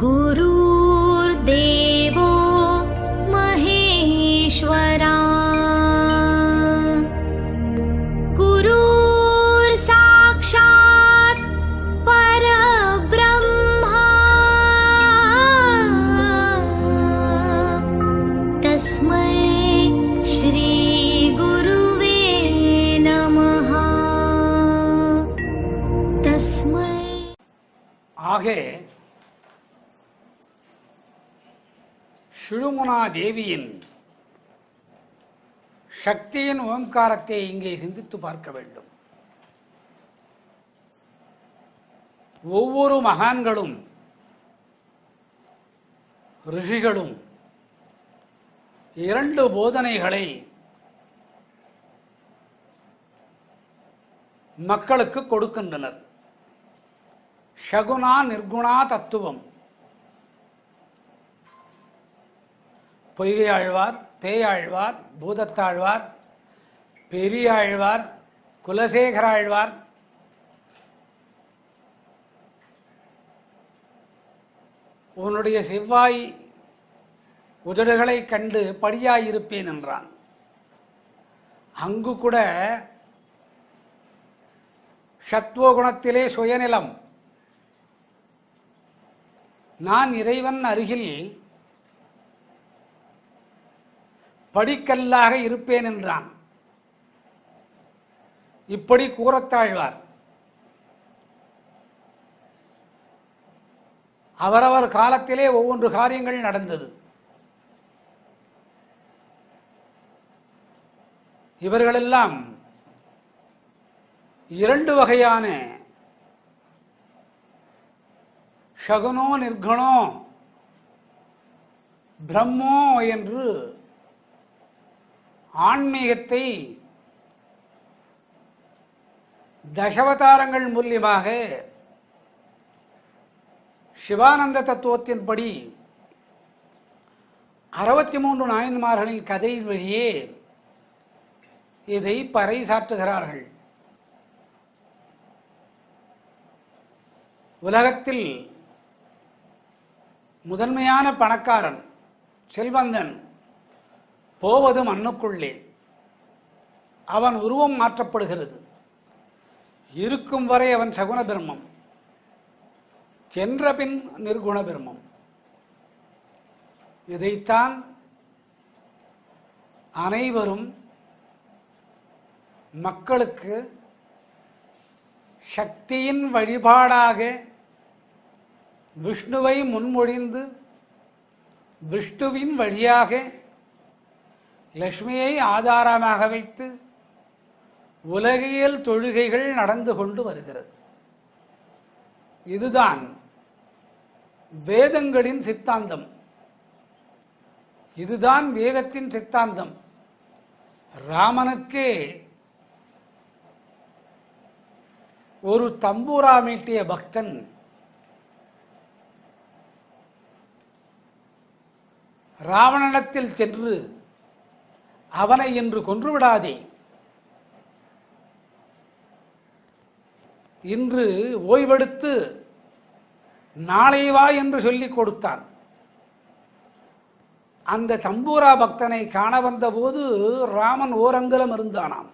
गुरुर्देवो महेश्वरा गुरुर्साक्षात् परब्रह्मा तस्मै श्री गुरुवे नमः तस्मै ஆகே சுழுமுனா தேவியின் சக்தியின் ஓங்காரத்தை இங்கே சிந்தித்து பார்க்க வேண்டும். ஒவ்வொரு மகான்களும் ரிஷிகளும் இரண்டு போதனைகளை மக்களுக்கு கொடுக்கின்றனர். ஷகுனா நிர்குணா தத்துவம். பொய்கையாழ்வார், பேயாழ்வார், பூதத்தாழ்வார், பெரியாழ்வார், குலசேகராழ்வார், உன்னுடைய செவ்வாய் உதடுகளை கண்டு படியாயிருப்பேன் என்றான். அங்கு கூட சத்வகுணத்திலே சுயநிலம், நான் இறைவன் அருகில் படிக்கல்லாக இருப்பேன் என்றான். இப்படி கூறத்தாழ்வார். அவரவர் காலத்திலே ஒவ்வொன்று காரியங்கள் நடந்தது. இவர்களெல்லாம் இரண்டு வகையான ஷகுனோ நிர்குணோ பிரம்மோ என்று ஆன்மீகத்தை தசவதாரங்கள் மூலியமாக சிவானந்த தத்துவத்தின்படி 63 நாயன்மார்களின் கதையின் வழியே இதை பறைசாற்றுகிறார்கள். உலகத்தில் முதன்மையான பணக்காரன் செல்வந்தன் போவது மண்ணுக்குள்ளே. அவன் உருவம் மாற்றப்படுகிறது. இருக்கும் வரை அவன் சகுன பிரம்மம், சென்ற பின் நிர்குண பிரம்மம். இதைத்தான் அனைவரும் மக்களுக்கு சக்தியின் வழிபாடாக விஷ்ணுவை முன்மொழிந்து விஷ்ணுவின் வழியாக லக்ஷ்மியை ஆதாரமாக வைத்து உலகியல் தொழுகைகள் நடந்து கொண்டு வருகிறது. இதுதான் வேதங்களின் சித்தாந்தம். இதுதான் வேதத்தின் சித்தாந்தம். ராமனுக்கே ஒரு தம்பூரா மீட்டிய பக்தன் ராவணனிடத்தில் சென்று அவனை இன்று கொன்றுவிடாதே, இன்று ஓய்வெடுத்து நாளை வா என்று சொல்லிக் கொடுத்தான். அந்த தம்பூரா பக்தனை காண வந்தபோது ராமன் ஓரங்கலம் இருந்தானாம்.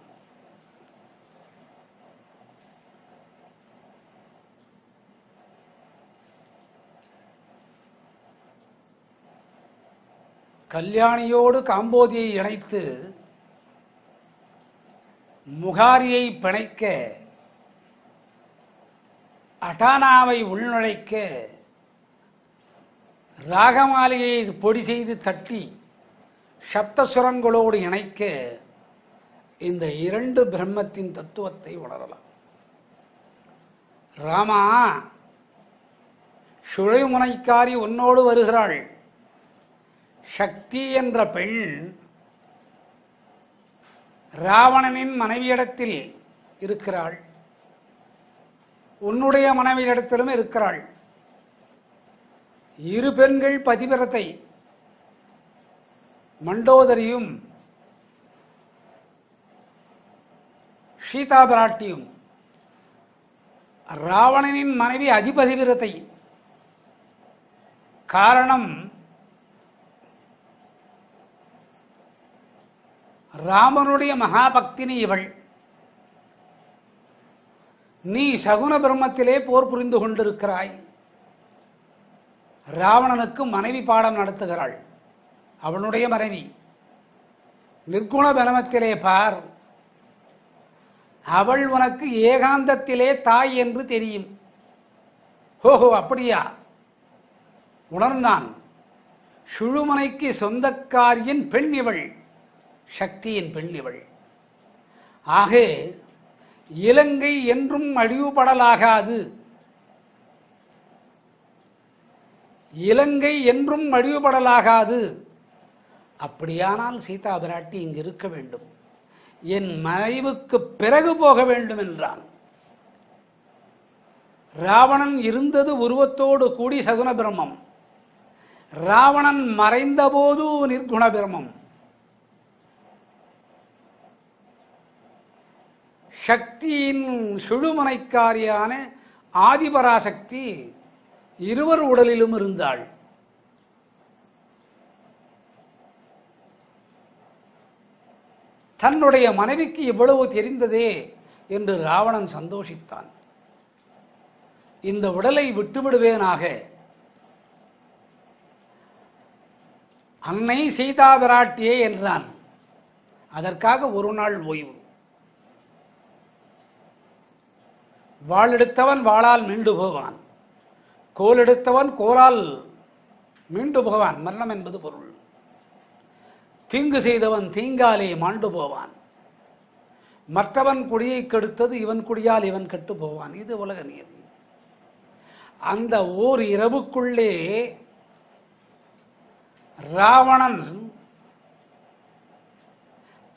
கல்யாணியோடு காம்போதியை இணைத்து முகாரியை பிணைக்க அட்டானாவை உள்நுழைக்க ராகமாலையை பொடி செய்து தட்டி சப்தசுரங்களோடு இணைக்க இந்த இரண்டு பிரம்மத்தின் தத்துவத்தை உணரலாம். ராமா, சுழைமுனைக்காரி உன்னோடு வருகிறாள். சக்தி என்ற பெண் ராவணனின் மனைவியிடத்தில் இருக்கிறாள், உன்னுடைய மனைவியிடத்திலும் இருக்கிறாள். இரு பெண்கள் பதிவிரத்தை, மண்டோதரியும் சீதா பிராட்டியும். ராவணனின் மனைவி அதிபதிவிரத்தை. காரணம், ராமனுடைய மகாபக்தினி இவள். நீ சகுன பிரம்மத்திலே போர் புரிந்து கொண்டிருக்கிறாய். ராவணனுக்கு மனைவி பாடம் நடத்துகிறாள். அவனுடைய மனைவி நிர்குண பிரமத்திலே பார், அவள் உனக்கு ஏகாந்தத்திலே தாய் என்று தெரியும். ஓஹோ, அப்படியா? உணர்ந்தான். சுழுமனைக்கு சொந்தக்காரியின் பெண் இவள், சக்தியின் பெண் இவள். ஆக இலங்கை என்றும் அழிவுபடலாகாது. இலங்கை என்றும் அழிவுபடலாகாது. அப்படியானால் சீதா பிராட்டி இங்கு இருக்க வேண்டும், என் மறைவுக்கு பிறகு போக வேண்டும் என்றான். ராவணன் இருந்தது உருவத்தோடு கூடி சகுன பிரம்மம், ராவணன் மறைந்தபோது நிர்குண பிரம்மம். சக்தியின் சுழுமனைக்காரியான ஆதிபராசக்தி இருவர் உடலிலும் இருந்தாள். தன்னுடைய மனைவிக்கு இவ்வளவு தெரிந்ததே என்று ராவணன் சந்தோஷித்தான். இந்த உடலை விட்டுவிடுவேனாக. அன்னை சீதா பிராட்டியே என்றான். அதற்காக ஒரு நாள் ஓய்வு. வாள் எடுத்தவன் வாளால் மீண்டு போவான், கோல் எடுத்தவன் கோலால் மீண்டு போவான். மரணம் என்பது பொருள். தீங்கு செய்தவன் தீங்காலே மாண்டு போவான். மற்றவன் குடியை கெடுத்தது இவன் குடியால் இவன் கெட்டு போவான். இது உலக நியதி. அந்த ஓர் இரவுக்குள்ளே ராவணன்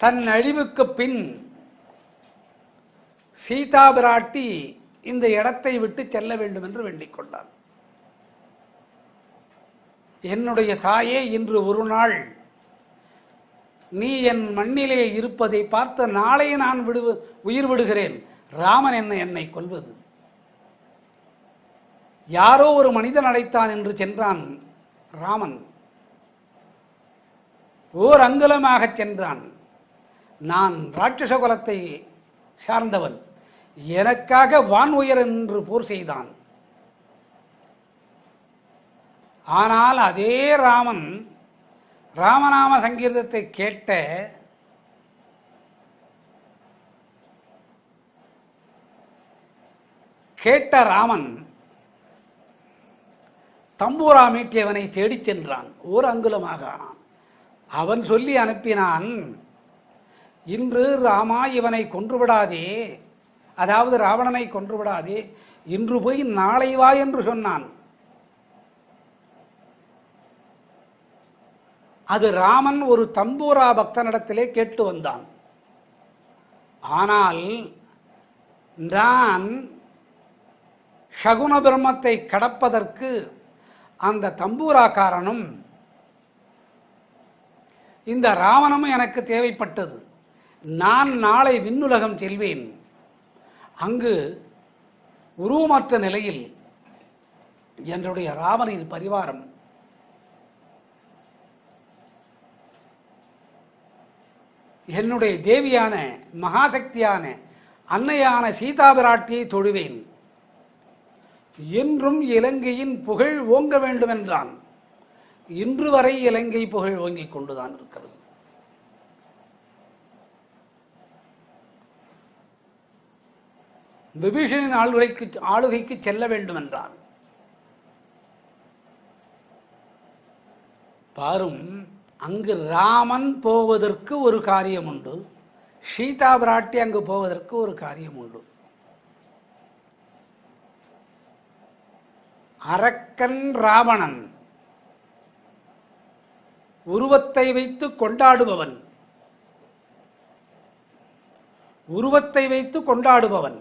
தன் அழிவுக்கு பின் சீதா பிராட்டி இந்த இடத்தை விட்டு செல்ல வேண்டும் என்று வேண்டிக் கொண்டான். என்னுடைய தாயே, இன்று ஒரு நாள் நீ என் மண்ணிலே இருப்பதை பார்த்து நாளை நான் உயிர் விடுகிறேன். ராமன் என்னை கொல்வது. யாரோ ஒரு மனிதன் அழைத்தான் என்று சென்றான் ராமன். ஓர் அங்குலமாக சென்றான். நான் ராட்சச குலத்தை சார்ந்தவன், எனக்காக வான் உயர் என்று போர் செய்தான். ஆனால் அதே ராமன் ராமநாம சங்கீர்த்தத்தை கேட்ட ராமன் தம்பூரா மீட்டியவனை தேடிச் சென்றான். ஓர் அங்குலமாக ஆனான். அவன் சொல்லி அனுப்பினான், இன்று ராமா இவனை கொன்றுவிடாதே, அதாவது ராவணனை கொன்றுவிடாதே, இன்று போய் நாளை வா என்று சொன்னான். அது ராமன் ஒரு தம்பூரா பக்தனிடத்திலே கேட்டு வந்தான். ஆனால் நான் சகுன பிரம்மத்தை கடப்பதற்கு அந்த தம்பூராக்காரனும் இந்த ராவணனும் எனக்கு தேவைப்பட்டது. நான் நாளை விண்ணுலகம் செல்வேன். அங்கு உருவமற்ற நிலையில் என்னுடைய ராவணின் பரிவாரம் என்னுடைய தேவியான மகாசக்தியான அன்னையான சீதா பிராட்டியை தொழுவேன். என்றும் இலங்கையின் புகழ் ஓங்க வேண்டும் என்றான். இன்று வரை இலங்கை புகழ் ஓங்கிக் கொண்டுதான் இருக்கிறது. விபீஷணின் ஆளுகைக்கு செல்ல வேண்டும் என்றான். பாரும், அங்கு ராமன் போவதற்கு ஒரு காரியம் உண்டு, சீதா பிராட்டி அங்கு போவதற்கு ஒரு காரியம் உண்டு. அரக்கன் ராவணன் உருவத்தை வைத்து கொண்டாடுபவன், உருவத்தை வைத்து கொண்டாடுபவன்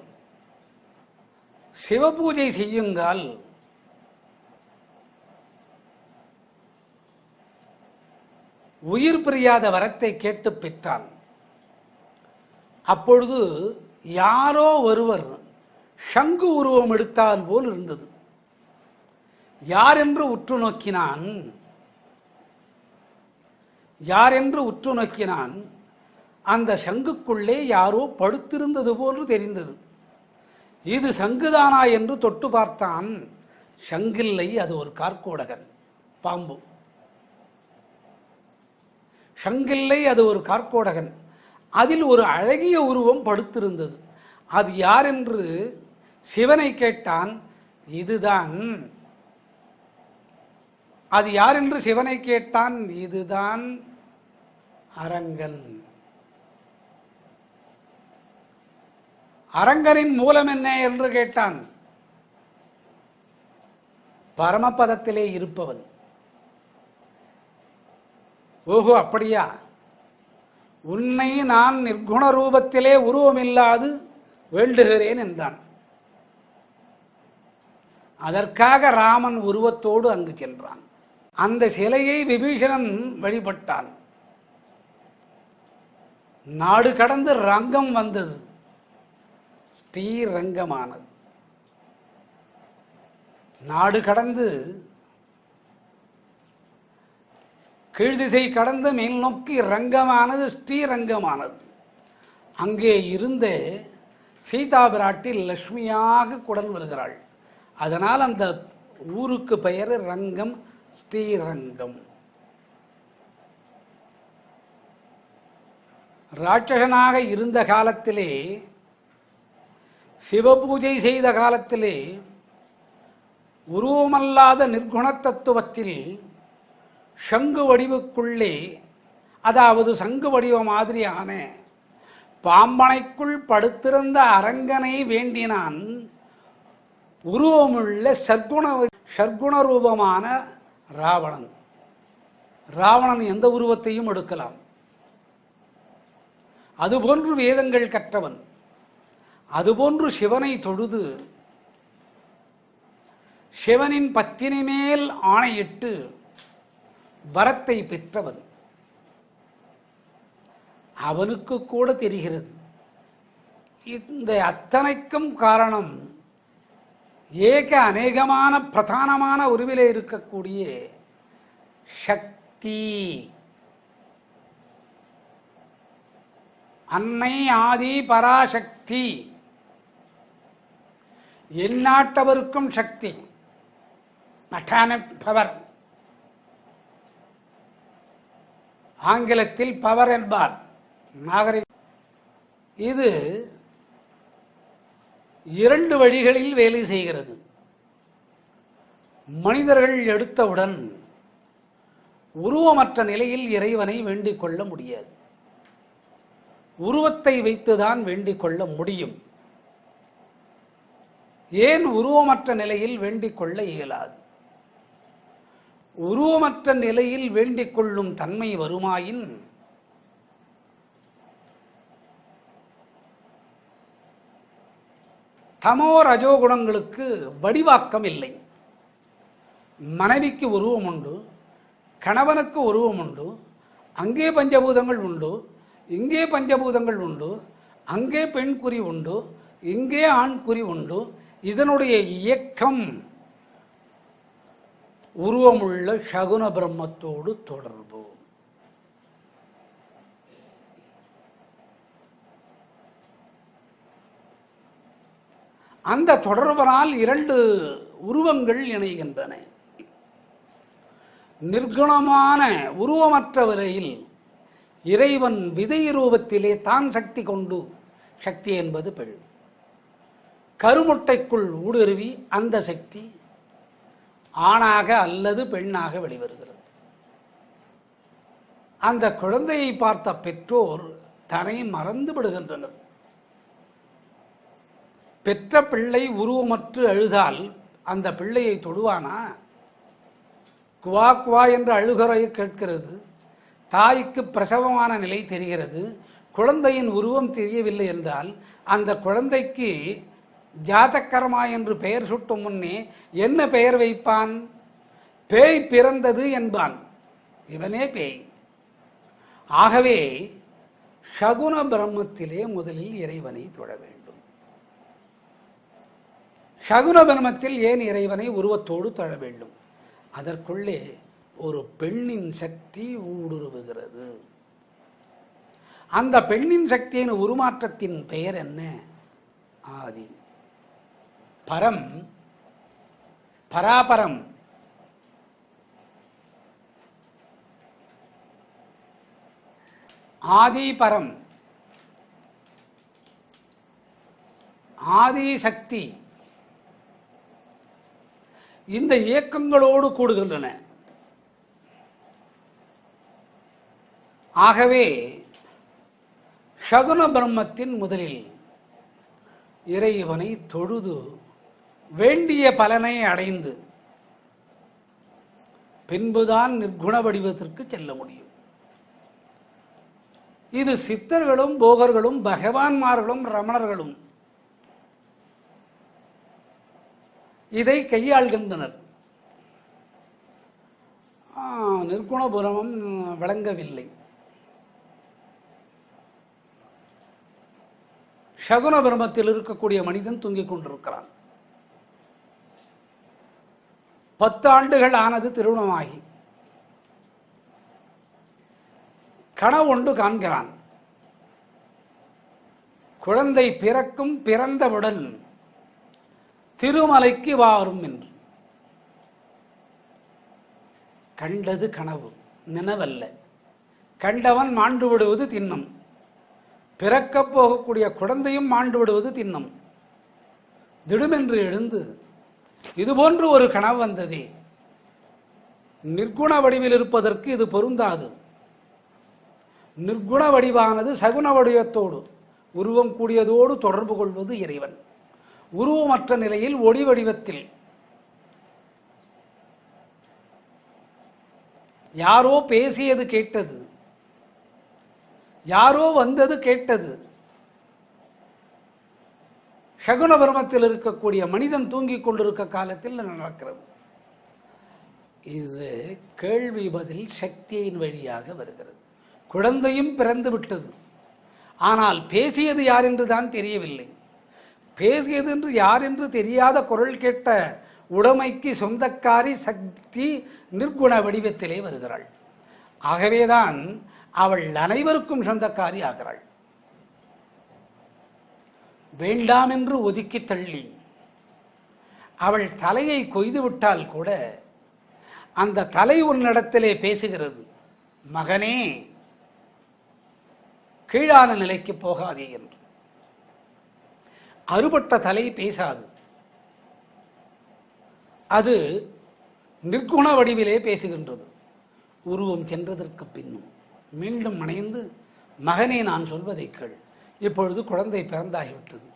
சிவபூஜை செய்யுங்கள். உயிர் பிரியாத வரத்தை கேட்டு பெற்றான். அப்பொழுது யாரோ ஒருவர் சங்கு உருவம் எடுத்தால் போல் இருந்தது. யாரென்று உற்று நோக்கினான் அந்த சங்குக்குள்ளே யாரோ படுத்திருந்தது போன்று தெரிந்தது. இது சங்குதானா என்று தொட்டு பார்த்தான். சங்கில்லை, அது ஒரு கார்கோடகன் பாம்பு. சங்கில்லை, அது ஒரு கார்கோடகன். அதில் ஒரு அழகிய உருவம் படுத்திருந்தது. அது யாரென்று சிவனை கேட்டான். இதுதான் அரங்கன். அரங்கனின் மூலம் என்ன என்று கேட்டான். பரமபதத்திலே இருப்பவன். ஓஹோ, அப்படியா? உன்னை நான் நிர்குண ரூபத்திலே உருவமில்லாது வேண்டுகிறேன் என்றான். அதற்காக ராமன் உருவத்தோடு அங்கு சென்றான். அந்த சிலையை விபீஷணன் வழிபட்டான். நாடு கடந்து ரங்கம் வந்தது, ஸ்ரீரங்கமானது. நாடு கடந்து கீழ்திசை கடந்து மேல் நோக்கி ரங்கமானது, ஸ்ரீரங்கமானது. அங்கே இருந்த சீதா பிராட்டி லக்ஷ்மியாக குடல் வருகிறாள். அதனால் அந்த ஊருக்கு பெயர் ரங்கம், ஸ்ரீரங்கம். ராட்சசனாக இருந்த காலத்திலே, சிவபூஜை செய்த காலத்திலே, உருவமல்லாத நிர்குண தத்துவத்தில் சங்கு வடிவுக்குள்ளே, அதாவது சங்கு வடிவ மாதிரியான பாம்பனைக்குள் படுத்திருந்த அரங்கனை வேண்டினான். உருவமுள்ள சர்க்குண ரூபமான ராவணன். ராவணன் எந்த உருவத்தையும் எடுக்கலாம். அதுபோன்று வேதங்கள் கற்றவன். அதுபோன்று சிவனை தொழுது சிவனின் பத்தினி மேல் ஆணையிட்டு வரத்தை பெற்றவன். அவனுக்கு கூட தெரிகிறது இந்த அத்தனைக்கும் காரணம் ஏக அநேகமான பிரதானமான உருவிலே இருக்கக்கூடிய சக்தி. அன்னை ஆதி பராசக்தி. எந்நாட்டவருக்கும் சக்தி, பவர். ஆங்கிலத்தில் பவர் என்பார் நாகரிக. இது இரண்டு வழிகளில் வேலை செய்கிறது. மனிதர்கள் எடுத்தவுடன் உருவமற்ற நிலையில் இறைவனை வேண்டிக் கொள்ள முடியாது. உருவத்தை வைத்துதான் வேண்டிக் கொள்ள முடியும். ஏன் உருவமற்ற நிலையில் வேண்டிக் கொள்ள இயலாது? உருவமற்ற நிலையில் வேண்டிக் கொள்ளும் தன்மை வருமாயின் தமோ ரஜோகுணங்களுக்கு வடிவாக்கம் இல்லை. மனைவிக்கு உருவம் உண்டு, கணவனுக்கு உருவம் உண்டு, அங்கே பஞ்சபூதங்கள் உண்டு, இங்கே பஞ்சபூதங்கள் உண்டு, அங்கே பெண் குறி உண்டு, இங்கே ஆண் குறி உண்டு. இதனுடைய இயக்கம் உருவமுள்ள சகுன பிரம்மத்தோடு தொடர்பு. அந்த தொடர்பனால் இரண்டு உருவங்கள் இணைகின்றன. நிர்குணமான உருவமற்ற வரையில் இறைவன் விதை ரூபத்திலே தான் சக்தி கொண்டு, சக்தி என்பது பெண், கருமுட்டைக்குள் ஊடுருவி அந்த சக்தி ஆணாக அல்லது பெண்ணாக வெளிவருகிறது. அந்த குழந்தையை பார்த்த பெற்றோர் தன்னை மறந்து விடுகின்றனர். பெற்ற பிள்ளை உருவமற்று அழுதால் அந்த பிள்ளையை தொடுவானா? குவா குவா என்று அழுகுறை கேட்கிறது. தாய்க்கு பிரசவமான நிலை தெரிகிறது. குழந்தையின் உருவம் தெரியவில்லை என்றால் அந்த குழந்தைக்கு ஜாதகர்மா என்று பெயர் சூட்டும் முன்னே என்ன பெயர் வைப்பான்? பேய் பிறந்தது என்பான். இவனே பேய். ஆகவே சகுன பிரம்மத்திலே முதலில் இறைவனை தொழ வேண்டும். சகுன பிரம்மத்தில் ஏன் இறைவனை உருவத்தோடு தொழ வேண்டும்? அதற்குள்ளே ஒரு பெண்ணின் சக்தி ஊடுருவுகிறது. அந்த பெண்ணின் சக்தியின் உருமாற்றத்தின் பெயர் என்ன? ஆதி. பரம், பராபரம். ஆதி பரம், ஆதி சக்தி இந்த இயக்கங்களோடு கூடுகின்றன. ஆகவே சகுன பிரம்மத்தின் முதலில் இறைவனை தொழுது வேண்டிய பலனை அடைந்து பின்புதான் நிர்குண வடிவத்திற்கு செல்ல முடியும். இது சித்தர்களும் போகர்களும் பகவான்மார்களும் ரமணர்களும் இதை கையாள்கின்றனர். நிர்குண பிரம்மம் விளங்கவில்லை. சகுன பிரம்மத்தில் இருக்கக்கூடிய மனிதன் தூங்கிக் கொண்டிருக்கிறான். 10 ஆண்டுகள் ஆனது திருமணமாகி. கனவு ஒன்று காண்கிறான். குழந்தை பிறக்கும், பிறந்தவுடன் திருமலைக்கு வாரும் என்று. கண்டது கனவு, நினைவல்ல. கண்டவன் மாண்டு விடுவது திண்ணம், பிறக்கப் போகக்கூடிய குழந்தையும் மாண்டு விடுவது திண்ணம். திடுமென்று எழுந்து இதுபோன்று ஒரு கனவு வந்ததே, நிர்குண வடிவில் இருப்பதற்கு இது பொருந்தாது. நிர்குண வடிவானது சகுன வடிவத்தோடு உருவம் கூடியதோடு தொடர்பு கொள்வது இறைவன். உருவமற்ற நிலையில் ஒளி வடிவத்தில் யாரோ பேசியது கேட்டது, யாரோ வந்தது கேட்டது. சகுன பிரம்மத்தில் இருக்கக்கூடிய மனிதன் தூங்கிக் கொண்டிருக்க காலத்தில் நடக்கிறது. இது கேள்வி பதில் சக்தியின் வழியாக வருகிறது. குழந்தையும் பிறந்து விட்டது, ஆனால் பேசியது யார் என்று தான் தெரியவில்லை. பேசியது என்று யார் என்று தெரியாத குரல் கேட்ட உடைமைக்கு சொந்தக்காரி சக்தி நிர்குண வடிவத்திலே வருகிறாள். ஆகவேதான் அவள் அனைவருக்கும் சொந்தக்காரி ஆகிறாள். வேண்டாம் என்று ஒதுக்கி தள்ளி அவள் தலையை கொய்து விட்டால் கூட அந்த தலை உன்னிடத்திலே பேசுகிறது, மகனே கீழான நிலைக்கு போகாதே என்று. அறுபட்ட தலை பேசாது, அது நிர்குண வடிவிலே பேசுகின்றது. உருவம் சென்றதற்கு பின்னும் மீண்டும் அணைந்து, மகனே நான் சொல்வதை கேள், இப்பொழுது குழந்தை பிறந்தாகிவிட்டது,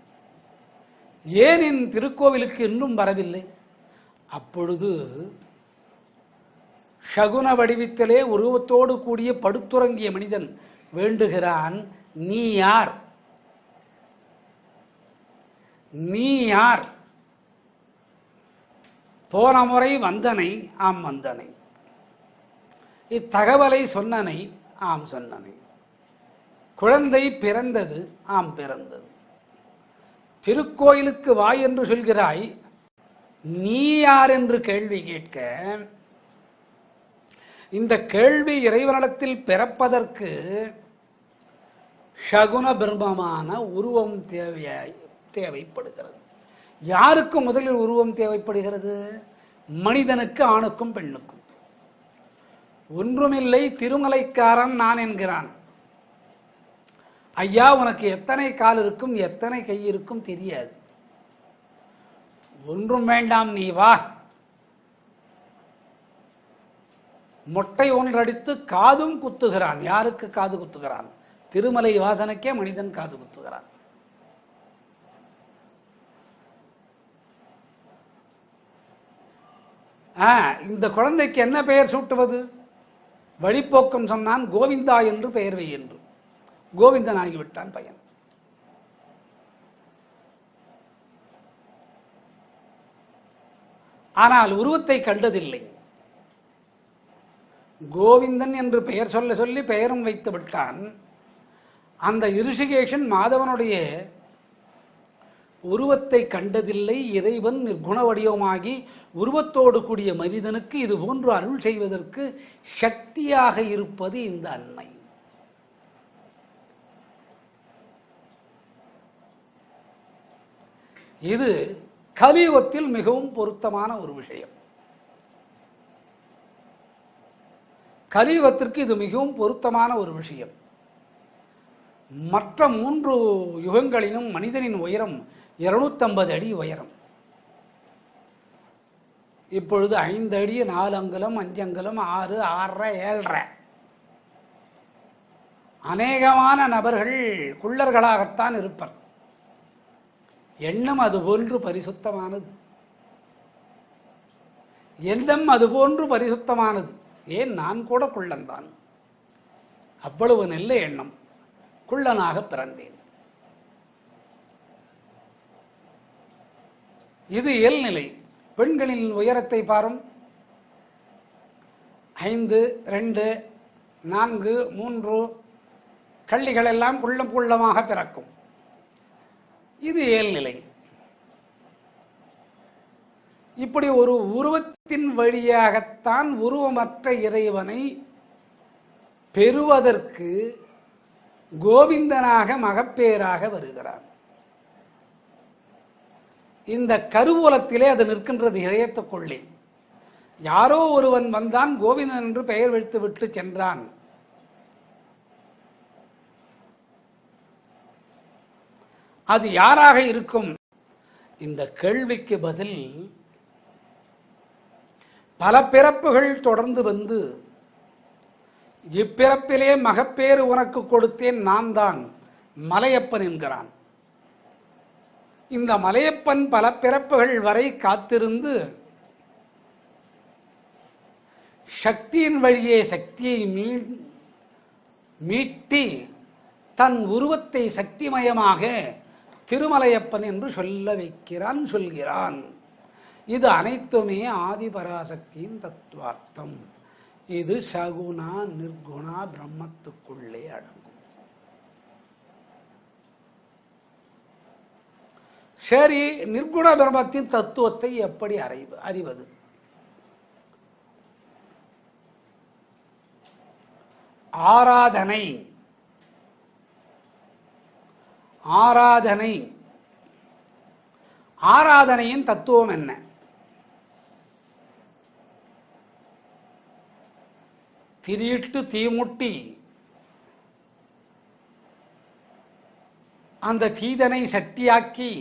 ஏன் என் திருக்கோவிலுக்கு இன்னும் வரவில்லை? அப்பொழுது சகுன வடிவத்திலே உருவத்தோடு கூடிய படுத்துறங்கிய மனிதன் வேண்டுகிறான், நீ யார்? நீ யார்? போன முறை வந்தனை, ஆம் வந்தனை. இத்தகவலை சொன்னனை, ஆம் சொன்னனை. குழந்தை பிறந்தது, ஆம் பிறந்தது. திருக்கோயிலுக்கு வா என்று சொல்கிறாய், நீ யார் என்று கேள்வி கேட்க, இந்த கேள்வி இறைவனிடத்தில் பிறப்பதற்கு சகுன பிரம்மமான உருவம் தேவைப்படுகிறது. யாருக்கு முதலில் உருவம் தேவைப்படுகிறது? மனிதனுக்கு, ஆணுக்கும் பெண்ணுக்கும். ஒன்றுமில்லை, திருமலைக்காரன் நான் என்கிறான். ஐயா, உனக்கு எத்தனை கால் இருக்கும், எத்தனை கை இருக்கும் தெரியாது, ஒன்றும் வேண்டாம், நீ வா. மொட்டை ஒன்றடித்து காதும் குத்துகிறான். யாருக்கு காது குத்துகிறான்? திருமலை வாசனுக்கே மனிதன் காது குத்துகிறான். இந்த குழந்தைக்கு என்ன பெயர் சூட்டுவது? வழிப்போக்கம் சொன்னான், கோவிந்தா என்று பெயர் வை என்று. கோவிந்தன் ஆகிவிட்டான் பையன். ஆனால் உருவத்தை கண்டதில்லை. கோவிந்தன் என்று பெயர் சொல்ல சொல்லி பெயரும் வைத்து விட்டான். அந்த ரிஷிகேஷன் மாதவனுடைய உருவத்தை கண்டதில்லை இறைவன் நிர்குண வடிவமாகி உருவத்தோடு கூடிய மனிதனுக்கு இது போன்று அருள் செய்வதற்கு சக்தியாக இருப்பது இந்த அன்னை. இது கலியுகத்தில் மிகவும் பொருத்தமான ஒரு விஷயம். கலியுகத்திற்கு இது மிகவும் பொருத்தமான ஒரு விஷயம். மற்ற 3 யுகங்களிலும் மனிதனின் உயரம் 250 அடி உயரம். இப்பொழுது 5 அடி 4 அங்குலம் 5 அங்குலம் 6 6 7. அநேகமான நபர்கள் குள்ளர்களாகத்தான் இருப்பர். எண்ணம் அதுபோன்று பரிசுத்தமானது, எண்ணம் அதுபோன்று பரிசுத்தமானது. ஏன், நான் கூட குள்ளன்தான். அவ்வளவு நல்ல எண்ணம். குள்ளனாக பிறந்தேன். இது இயல்நிலை. பெண்களின் உயரத்தை பாரும். 5, 2, 4, 3 கள்ளிகள் எல்லாம் குள்ளமாக பிறக்கும். இது இயல்நிலை. இப்படி ஒரு உருவத்தின் வழியாகத்தான் உருவமற்ற இறைவனை பெறுவதற்கு கோவிந்தனாக மகப்பேராக வருகிறான். இந்த கருவூலத்திலே அது நிற்கின்றது இதயத்துக்குள்ளே. யாரோ ஒருவன் வந்தான், கோவிந்தன் என்று பெயர் வைத்து விட்டு சென்றான். அது யாராக இருக்கும்? இந்த கேள்விக்கு பதில், பல பிறப்புகள் தொடர்ந்து வந்து இப்பிறப்பிலே மகப்பேறு உனக்கு கொடுத்தேன் நான் தான் மலையப்பன் என்கிறான். இந்த மலையப்பன் பல பிறப்புகள் வரை காத்திருந்து சக்தியின் வழியே சக்தியை மீட்டி தன் உருவத்தை சக்திமயமாக திருமலையப்பன் என்று சொல்கிறான். இது அனைத்துமே ஆதிபராசக்தியின் தத்துவார்த்தம். இது சகுணா நிர்குணா பிரம்மத்துக்குள்ளே அடங்கும். சரி, நிர்குண பிரம்மத்தின் தத்துவத்தை எப்படி அறிவது? ஆராதனை. ஆராதனையின் தத்துவம் என்ன? திரியிட்டு தீமுட்டி அந்த தீதனை சட்டியாக்கி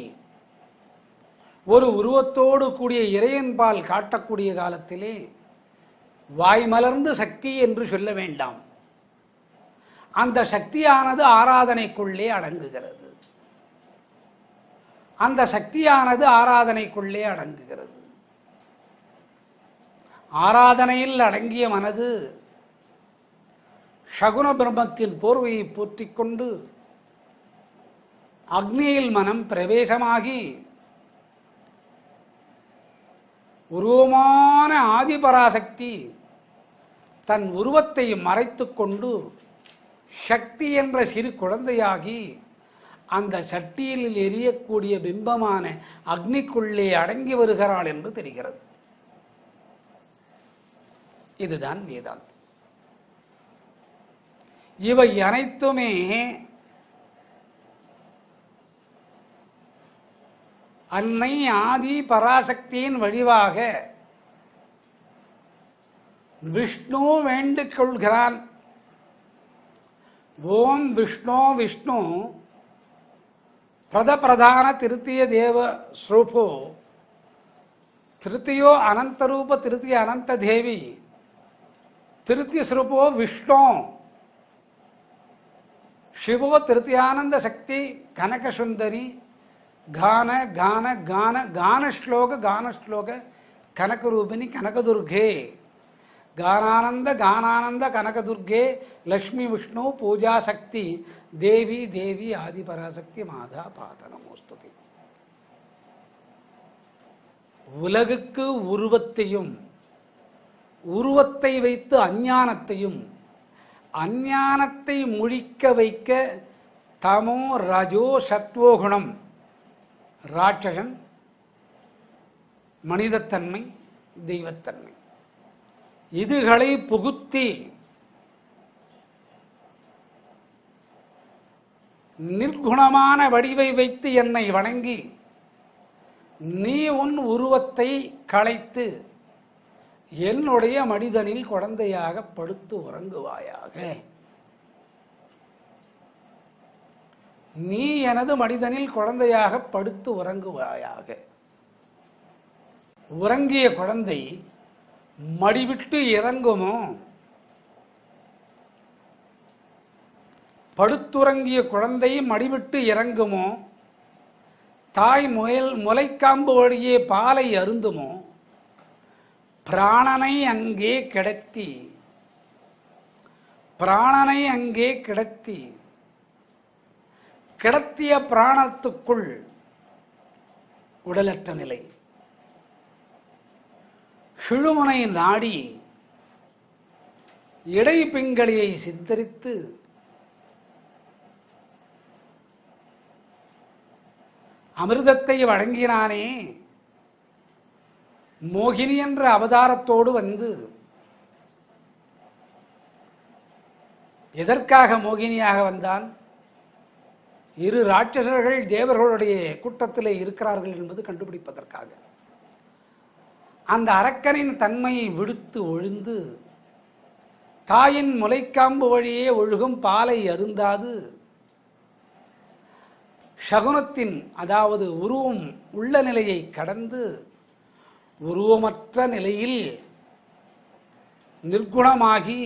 ஒரு உருவத்தோடு கூடிய இறையன்பால் காட்டக்கூடிய காலத்திலே வாய்மலர்ந்து சக்தி என்று சொல்ல வேண்டாம். அந்த சக்தியானது ஆராதனைக்குள்ளே அடங்குகிறது. அந்த சக்தியானது ஆராதனைக்குள்ளே அடங்குகிறது. ஆராதனையில் அடங்கிய மனது சகுன பிரம்மத்தின் போர்வையை போற்றிக் கொண்டு அக்னியில் மனம் பிரவேசமாகி உருவமான ஆதிபராசக்தி தன் உருவத்தை மறைத்து கொண்டு சக்தி என்ற சிறு குழந்தையாகி அந்த சட்டியில் எரியக்கூடிய பிம்பமான அக்னிக்குள்ளே அடங்கி வருகிறாள் என்று தெரிகிறது. இதுதான் வேதாந்தம். இவை அனைத்துமே அன்னை ஆதி பராசக்தியின் வழிவாக விஷ்ணு வேண்டிக் கொள்கிறான். ஓம் விஷ்ணு விஷ்ணு பிரதப்பிரதான திருத்திய தேவ ஸ்ரூபோ திருத்தியோ அனந்தரூப திருத்திய அனந்த தேவி திருத்திய ஸ்ரூபோ விஷ்ணு சிவோ திருத்தியானந்த சக்தி கனக சுந்தரி கான கான கான கானஸ்லோக கனகரூபிணி கனகதுர்கே கானானந்த கானானந்த கனகதுர்கே லக்ஷ்மி விஷ்ணு பூஜா சக்தி தேவி தேவி ஆதிபராசக்தி மாதா பாதனமோஸ்துதி. உலகுக்கு உருவத்தையும் உருவத்தை வைத்து அஞ்ஞானத்தையும் அஞ்ஞானத்தை முழிக்க வைக்க தமோ ரஜோ சத்வோகுணம் ராட்சசன், மனிதத்தன்மை, தெய்வத்தன்மை இதுகளை புகுத்தி நிர்குணமான வடிவை வைத்து என்னை வணங்கி நீ உன் உருவத்தை களைத்து என்னுடைய மனிதனில் குழந்தையாக படுத்து உறங்குவாயாக. நீ எனது மனிதனில் குழந்தையாக படுத்து உறங்குவாயாக. உறங்கிய குழந்தை மடிவிட்டு இறங்குமோ? படுத்துறங்கிய குழந்தை மடிவிட்டு இறங்குமோ? தாய் முலைக்காம்பு வழியே பாலை அருந்துமோ? பிராணனை அங்கே கிடத்தி கிடத்திய பிராணத்துக்குள் உடலற்ற நிலை சுழுமுனை நாடி இடைப்பிங்களியை சித்தரித்து அமிர்தத்தை வழங்கினானே. மோகினி என்ற அவதாரத்தோடு வந்து எதற்காக மோகினியாக வந்தான்? இரு ராட்சசர்கள் தேவர்களுடைய கூட்டத்திலே இருக்கிறார்கள் என்பது கண்டுபிடிப்பதற்காக. அந்த அரக்கனின் தன்மையை விடுத்து ஒழிந்து தாயின் முலைக்காம்பு வழியே ஒழுகும் பாலை அருந்தாது சகுனத்தின் அதாவது உருவம் உள்ள நிலையை கடந்து உருவமற்ற நிலையில் நிர்குணமாகி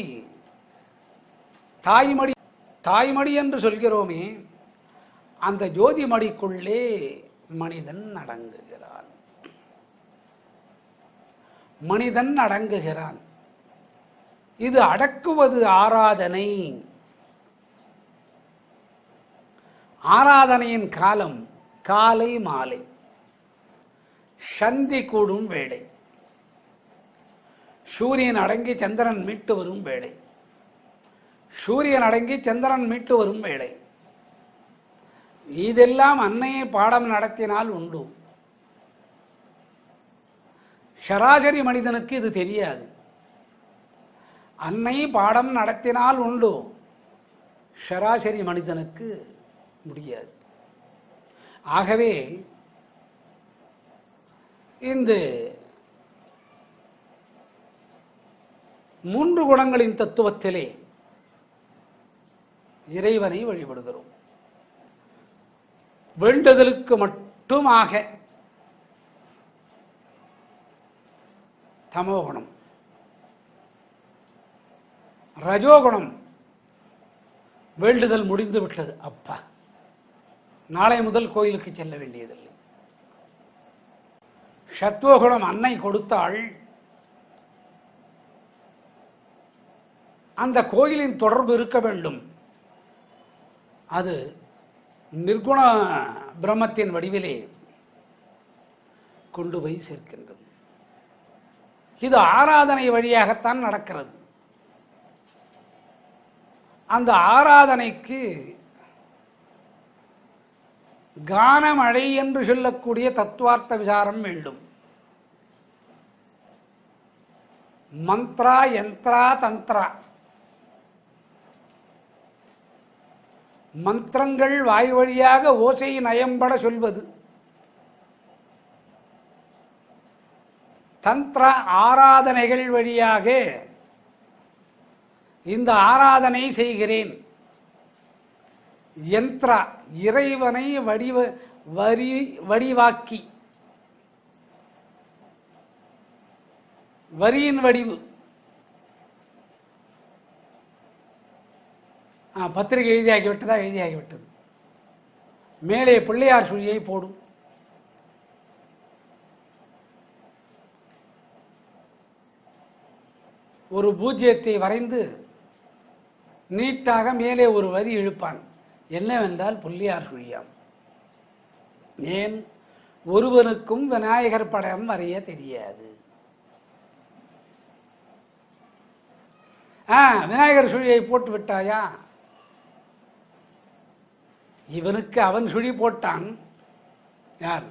தாய்மடி என்று சொல்கிறோமே, அந்த ஜோதி மடிக்குள்ளே மனிதன் அடங்குகிறான். இது அடக்குவது ஆராதனை. ஆராதனையின் காலம் காலை மாலை, சந்தி கூடும் வேளை, சூரியன் அடங்கி சந்திரன் மீட்டு வரும் வேளை, சூரியன் அடங்கி சந்திரன் மீட்டு வரும் வேளை. இதெல்லாம் அன்னையை பாடம் நடத்தினால் உண்டு. சராசரி மனிதனுக்கு இது தெரியாது. அன்னை பாடம் நடத்தினால் உண்டு, சராசரி மனிதனுக்கு முடியாது. ஆகவே இந்த 3 குணங்களின் தத்துவத்திலே இறைவனை வழிபடுகிறோம். வேண்டுதலுக்கு மட்டுமாக தமோகுணம், ரஜோகுணம் வேண்டுதல் முடிந்து விட்டது, அப்பா நாளை முதல் கோயிலுக்கு செல்ல வேண்டியதில்லை. சத்வகுணம் அன்னை கொடுத்தாள், அந்த கோயிலின் தொடர்பு இருக்க வேண்டும். அது நிர்குண பிரம்மத்தின் வடிவிலே கொண்டு போய் சேர்க்கின்றது. இது ஆராதனை வழியாகத்தான் நடக்கிறது. அந்த ஆராதனைக்கு கானமழை என்று சொல்லக்கூடிய தத்துவார்த்த விசாரம் வேண்டும். மந்த்ரா, யந்த்ரா, தந்த்ரா, மந்திரங்கள் வாய் வழியாக ஓசை நயம்பட சொல்வது. தந்திர ஆராதனைகள் வழியாக இந்த ஆராதனை செய்கிறேன். யந்த்ரா இறைவனை வடிவாக்கி, வரியின் வடிவு. பத்திரிகை எழுதியாகிவிட்டதா? எழுதியாகிவிட்டது. மேலே பிள்ளையார் சுழியை போடும். ஒரு பூஜ்யத்தை வரைந்து நீட்டாக மேலே ஒரு வரி இழுப்பான். என்னவென்றால் பிள்ளையார் சுழியாம். ஏன்? ஒருவனுக்கும் விநாயகர் படம் வரைய தெரியாது. விநாயகர் சுழியை போட்டு விட்டாயா? இவனுக்கு அவன் சுழி போட்டான், யார்?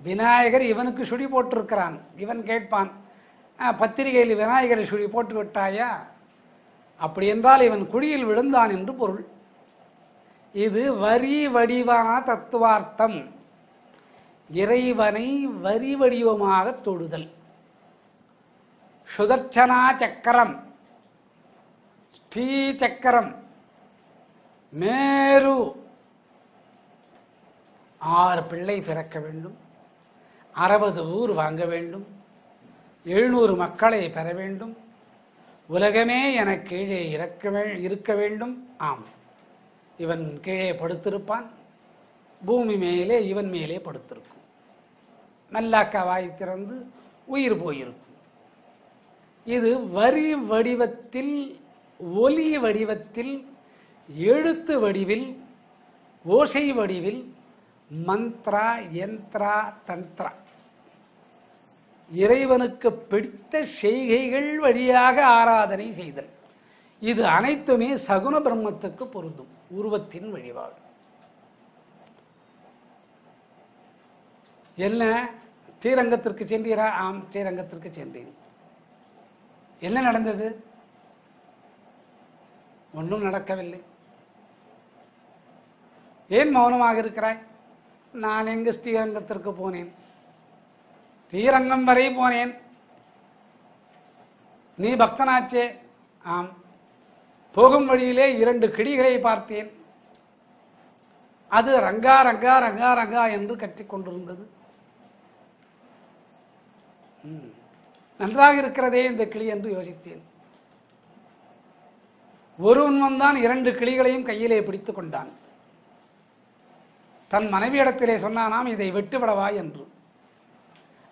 விநாயகர் இவனுக்கு சுழி போட்டிருக்கிறான். இவன் கேட்பான், பத்திரிகையில் விநாயகரை சுழி போட்டு விட்டாயா? அப்படி என்றால் இவன் குழியில் விழுந்தான் என்று பொருள். இது வரி வடிவான தத்துவார்த்தம். இறைவனை வரி வடிவமாக தொழுதல். சுதர்சனா சக்கரம், ஸ்ரீ சக்கரம், மேரு. 6 பிள்ளை பிறக்க வேண்டும், 60 ஊர் வாங்க வேண்டும், 700 மக்களை பெற வேண்டும், உலகமே என கீழே இருக்க வேண்டும். ஆம், இவன் கீழே படுத்திருப்பான், பூமி மேலே இவன் மேலே படுத்திருக்கும். மல்லாக்கா வாய் திறந்து உயிர் போயிருக்கும். இது வரி வடிவத்தில், ஒலி வடிவத்தில், எழுத்து வடிவில், ஓசை வடிவில், மந்த்ரா, யந்த்ரா, தந்த்ரா, இறைவனுக்கு பிடித்த செய்கைகள் வழியாக ஆராதனை செய்தல். இது அனைத்துமே சகுன பிரம்மத்துக்கு பொருந்தும். உருவத்தின் வழிபாடு. என்ன, ஸ்ரீரங்கத்திற்கு சென்றீரா? ஆம், ஸ்ரீரங்கத்திற்கு சென்றேன். என்ன நடந்தது? ஒன்றும் நடக்கவில்லை. ஏன் மௌனமாக இருக்கிறாய்? நான் எங்கு ஸ்ரீரங்கத்திற்கு போனேன்? ஸ்ரீரங்கம் வரை போனேன். நீ பக்தனாச்சே? ஆம். போகும் வழியிலே 2 கிளிகளை பார்த்தேன். அது ரங்கா ரங்கா ரங்கா ரங்கா என்று கத்திக்கொண்டிருந்தது. நன்றாக இருக்கிறதே இந்த கிளி என்று யோசித்தேன். ஒருவன் தான் 2 கிளிகளையும் கையிலே பிடித்து கொண்டான். தன் மனைவியிடத்திலே சொன்னானாம், இதை விட்டுவிடவா என்று.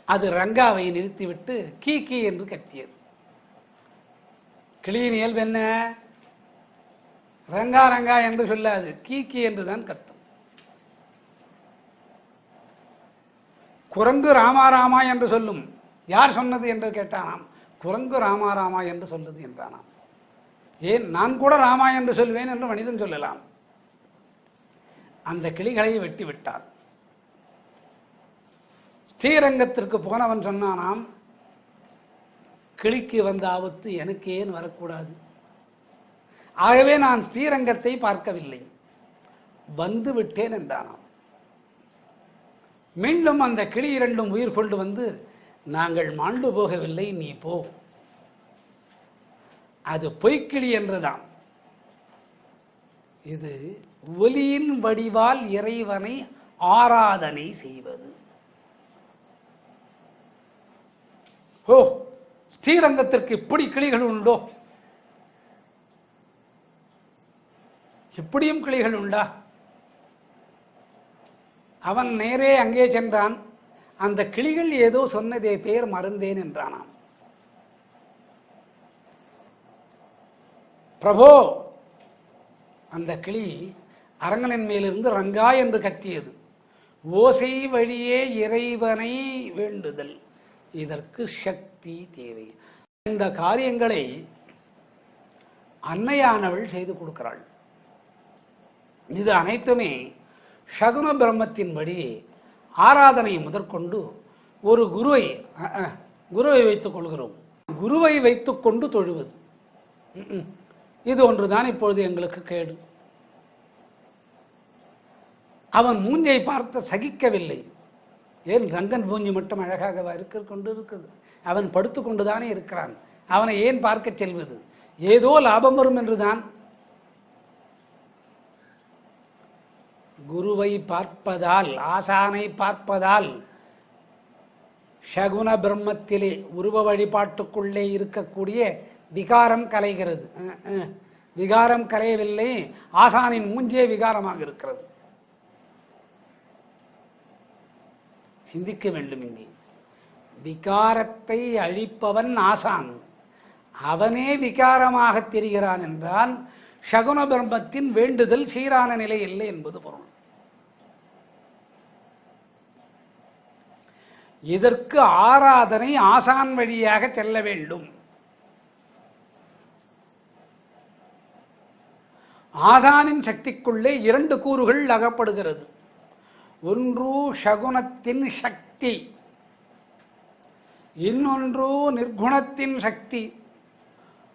அது ரங்காவை நிறுத்திவிட்டு கீ கீ என்று கத்தியது. கிளியின் இயல்பு என்ன? ரங்கா ரங்கா என்று சொல்லாது, கீ கீ என்றுதான் கத்தும். குரங்கு ராமா ராமா என்று சொல்லும். யார் சொன்னது என்று கேட்டானாம். குரங்கு ராமா ராமா என்று சொல்லுது என்றானாம். ஏன், நான் கூட ராமா என்று சொல்வேன் என்று மனிதன் சொல்லலாம். அந்த கிளிகளை வெட்டி விட்டார். ஸ்ரீரங்கத்திற்கு போனவன் சொன்னானாம், கிளிக்கு வந்த ஆபத்து எனக்கு ஏன் வரக்கூடாது? ஆகவே நான் ஸ்ரீரங்கத்தை பார்க்கவில்லை, வந்து விட்டேன் என்றானாம். மீண்டும் அந்த கிளி 2 உயிர் கொண்டு வந்து, நாங்கள் மாண்டு போகவில்லை, நீ போ. அது பொய்க்கிளி என்றுதான். இது ஒலியின் வடிவால் இறைவனை ஆராதனை செய்வது. ஓ, ஸ்ரீரங்கத்திற்கு இப்படி கிளிகள் உண்டோ? இப்படியும் கிளிகள் உண்டா? அவன் நேரே அங்கே சென்றான். அந்த கிளிகள் ஏதோ சொன்னதே, பேர் மறந்தேன் என்றானாம். பிரபோ, அந்த கிளி அரங்கனின் மேலிருந்து ரங்கா என்று கத்தியது. ஓசை வழியே இறைவனை வேண்டுதல், இதற்கு சக்தி தேவை. இந்த காரியங்களை அன்னையானவள் செய்து கொடுக்கிறாள். இது அனைத்துமே சகுன பிரம்மத்தின்படி ஆராதனை முதற்கொண்டு ஒரு குருவை வைத்துக் கொள்கிறோம். குருவை வைத்துக்கொண்டு தொழுவது, இது ஒன்றுதான் இப்பொழுது எங்களுக்கு கேடு. அவன் மூஞ்சை பார்த்து சகிக்கவில்லை. ஏன், ரங்கன் மூஞ்சி மட்டும் அழகாக கொண்டு இருக்குது? அவன் படுத்து கொண்டுதானே இருக்கிறான். அவனை ஏன் பார்க்க செல்வது? ஏதோ லாபம் வரும் என்றுதான். குருவை பார்ப்பதால், ஆசானை பார்ப்பதால் சகுன பிரம்மத்திலே உருவ வழிபாட்டுக்குள்ளே இருக்கக்கூடிய விகாரம் கலைகிறது. விகாரம் கலையவில்லை, ஆசானின் மூஞ்சே விகாரமாக இருக்கிறது. சிந்திக்க வேண்டும். இங்கே விகாரத்தை அழிப்பவன் ஆசான், அவனே விகாரமாக தெரிகிறான் என்றால் சகுன பிரம்மத்தின் வேண்டுதல் சீரான நிலை இல்லை என்பது பொருள். இதற்கு ஆராதனை ஆசான் வழியாக செல்ல வேண்டும். ஆசானின் சக்திக்குள்ளே 2 கூறுகள் அகப்படுகிறது. ஒன்று சகுனத்தின் சக்தி, இன்னொன்று நிர்குணத்தின் சக்தி.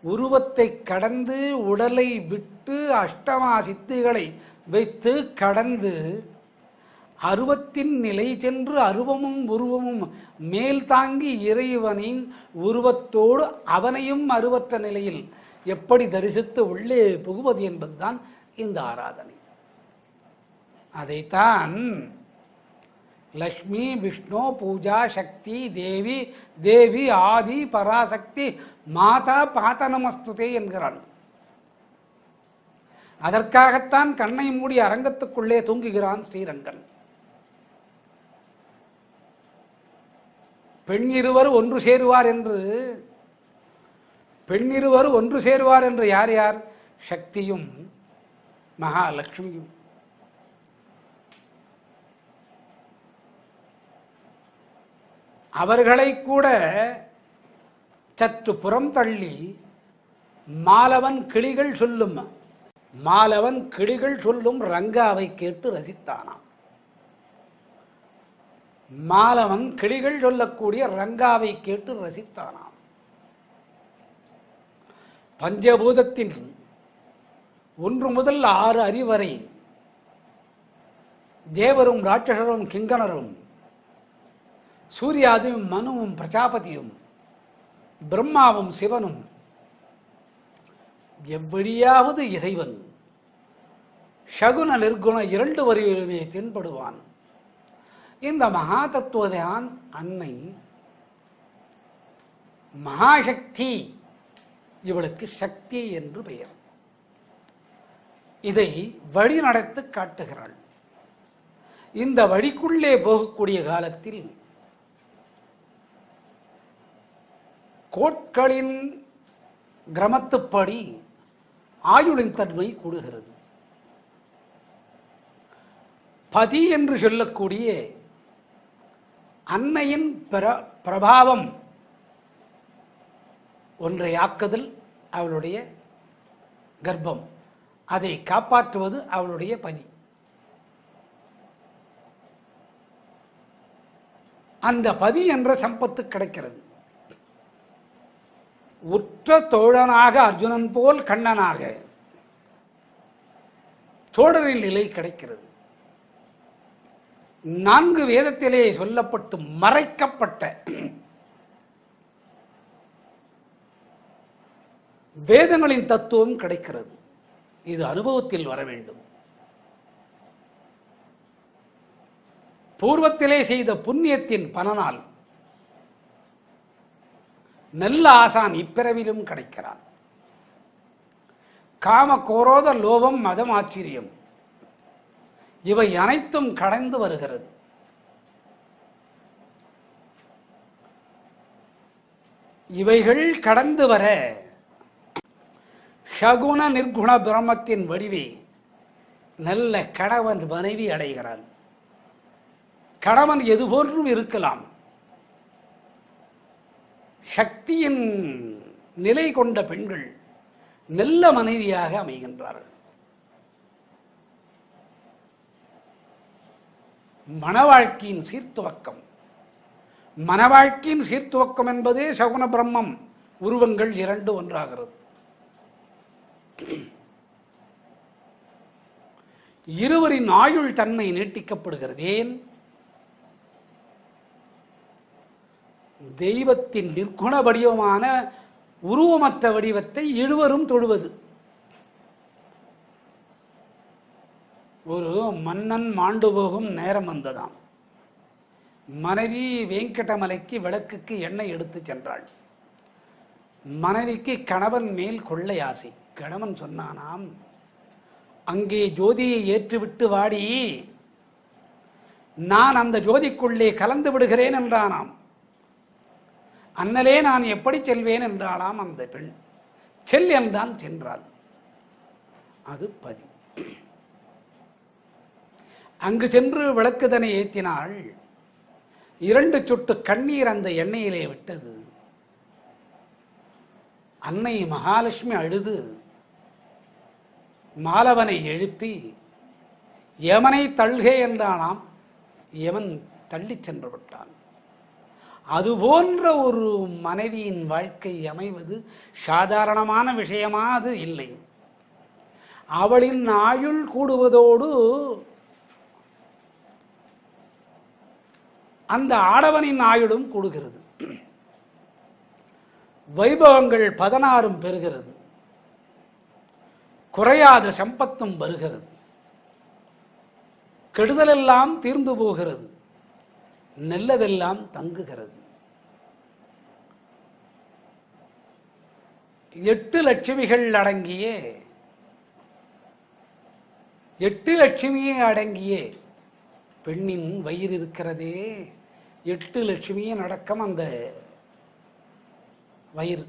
உருவத்தை கடந்து உடலை விட்டு அஷ்டமா சித்திகளை வைத்து கடந்து அருவத்தின் நிலை சென்று அருவமும் உருவமும் மேல் தாங்கி இறைவனின் உருவத்தோடு அவனையும் அருவற்ற நிலையில் எப்படி தரிசித்து உள்ளே புகுவது என்பதுதான் இந்த ஆராதனை. அதைத்தான் லக்ஷ்மி விஷ்ணு பூஜா சக்தி தேவி தேவி ஆதி பராசக்தி மாதா பாதநமஸ்துதே என்கிறான். அதற்காகத்தான் கண்ணை மூடி அரங்கத்துக்குள்ளே தூங்குகிறான் ஸ்ரீரங்கன். பெண்ணிருவர் ஒன்று சேருவார் என்று யார் யார்? சக்தியும் மகாலட்சுமியும். அவர்களை கூட சற்று புறம் தள்ளி மாலவன் கிளிகள் சொல்லும் ரங்காவை கேட்டு ரசித்தானாம். மாலவன் கிளிகள் சொல்லக்கூடிய ரங்காவை கேட்டு ரசித்தானாம். பஞ்சபூதத்தின் 1 முதல் 6 அறிவரை தேவரும் ராட்சசரும் கிங்கணரும் சூர்யாதியும் மனுவும் பிரஜாபதியும் பிரம்மாவும் சிவனும் எவ்வழியாவது இறைவன் சகுன நிர்குண 2 வரிகளுமே தென்படுவான். இந்த மகா தத்துவதான் அன்னை மகாசக்தி. இவளுக்கு சக்தி என்று பெயர். இதை வழி நடத்து காட்டுகிறாள். இந்த வழிக்குள்ளே போகக்கூடிய காலத்தில் கோட்களின் கிரமத்துப்படி ஆயுளின் தன்மை கூடுகிறது. பதி என்று சொல்லக்கூடிய அன்னையின் பிரபாவம் ஒன்றை ஆக்குதல் அவளுடைய கர்ப்பம், அதை காப்பாற்றுவது அவளுடைய பதி. அந்த பதி என்ற சம்பத்து கிடைக்கிறது. உற்ற தோழனாக அர்ஜுனன் போல் கண்ணனாக தோழரின் நிலை கிடைக்கிறது. 4 வேதத்திலே சொல்லப்பட்டு மறைக்கப்பட்ட வேதங்களின் தத்துவம் கிடைக்கிறது. இது அனுபவத்தில் வர வேண்டும். பூர்வத்திலே செய்த புண்ணியத்தின் பலனால் நல்ல ஆசான் இப்பிறவிலும் கிடைக்கிறான். காம கோரோத லோபம் மதம் ஆச்சரியம் இவை அனைத்தும் கடந்து வருகிறது. இவைகள் கடந்து வர சகுன நிர்குண பிரம்மத்தின் வடிவே நல்ல கணவன் மனைவி அடைகிறான். கணவன் எதுபோன்றும் இருக்கலாம். சக்தியின் நிலை கொண்ட பெண்கள் நல்ல மனைவியாக அமைகின்றார்கள். மனவாழ்க்கையின் சீர்துவக்கம் என்பதே சகுன பிரம்மம் உருவங்கள் 2 ஒன்றாகிறது. இருவரின் ஆயுள் தன்மை நீட்டிக்கப்படுகிறது. ஏன்? தெய்வத்தின் நிர்குண வடிவமான உருவமற்ற வடிவத்தை இருவரும் தொழுவது. ஒரு மன்னன் மாண்டு போகும் நேரம் வந்ததாம். மனைவி வெங்கடமலைக்கு விளக்குக்கு எண்ணெய் எடுத்து சென்றாள். மனைவிக்கு கணவன் மேல் கொள்ளை ஆசை. கணவன் சொன்னானாம், அங்கே ஜோதியை ஏற்றுவிட்டு வாடி, நான் அந்த ஜோதிக்குள்ளே கலந்து விடுகிறேன் என்றானாம். அண்ணலே நான் எப்படி செல்வேன் என்றாலாம் அந்த பெண். செல் என்றான், சென்றாள். அது பதி. அங்கு சென்று விளக்குதனை ஏற்றினாள். 2 சொட்டு கண்ணீர் அந்த எண்ணெயிலே விட்டது. அன்னை மகாலட்சுமி அழுது மாலவனை எழுப்பி யமனை தள்கே என்றானாம். யமன் தள்ளிச் சென்று விட்டான். அதுபோன்ற ஒரு மனைவியின் வாழ்க்கை அமைவது சாதாரணமான விஷயமா? அது இல்லை. அவளின் ஆயுள் கூடுவதோடு அந்த ஆடவனின் ஆயுளும் கூடுகிறது. வைபவங்கள் 16 பெறுகிறது. குறையாத சம்பத்தும் வருகிறது. கெடுதலெல்லாம் தீர்ந்து போகிறது. நல்லதெல்லாம் தங்குகிறது. 8 லட்சுமிகள் அடங்கிய 8 லட்சுமியே அடங்கிய பெண்ணின் வயிறு இருக்கிறதே, 8 லட்சுமியின் அடக்கம் அந்த வயிறு.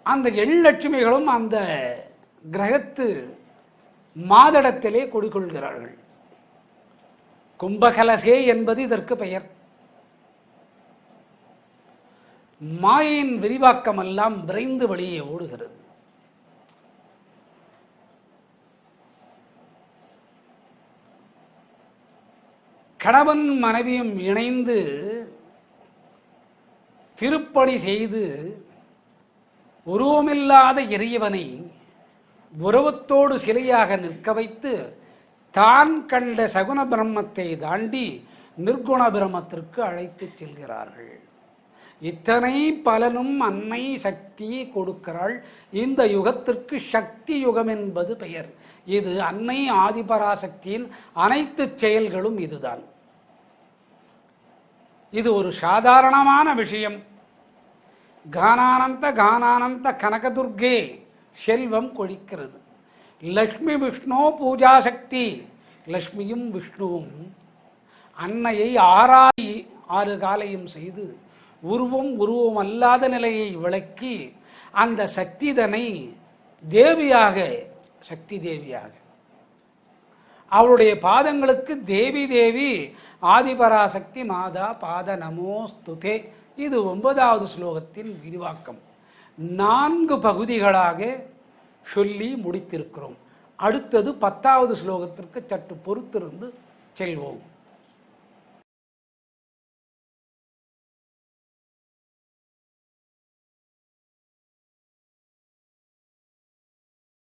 அந்த 7 லட்சுமிகளும் அந்த கிரகத்து மாதடத்திலே குடிகொள்கிறார்கள். கும்பகலசே என்பது இதற்கு பெயர். மாயின் விரிவாக்கம் எல்லாம் விரைந்து வெளியே ஓடுகிறது. கணவன் மனைவியும் இணைந்து திருப்பணி செய்து உருவமில்லாத இறைவனை உருவத்தோடு சிலையாக நிற்க வைத்து தான் கண்ட சகுன பிரம்மத்தை தாண்டி நிர்குண பிரம்மத்திற்கு அழைத்து செல்கிறார்கள். இத்தனை பலனும் அன்னை சக்தி கொடுக்கிறாள். இந்த யுகத்திற்கு சக்தி யுகம் என்பது பெயர். இது அன்னை ஆதிபராசக்தியின் அனைத்து செயல்களும் இதுதான். இது ஒரு சாதாரணமான விஷயம். கானானந்த கனகதுர்கே செல்வம் கொழிக்கிறது. லக்ஷ்மி விஷ்ணு பூஜாசக்தி. லக்ஷ்மியும் விஷ்ணுவும் அன்னையை 6 காலையும் செய்து உருவம் அல்லாத நிலையை விளக்கி அந்த சக்திதனை தேவியாக, சக்தி தேவியாக, அவளுடைய பாதங்களுக்கு தேவி ஆதிபராசக்தி மாதா பாத நமோஸ்துதே. இது 9வது ஸ்லோகத்தின் விரிவாக்கம். 4 பகுதிகளாக சொல்லி முடித்திருக்கிறோம். அடுத்தது 10வது ஸ்லோகத்திற்கு சற்று பொறுத்திருந்து செல்வோம்.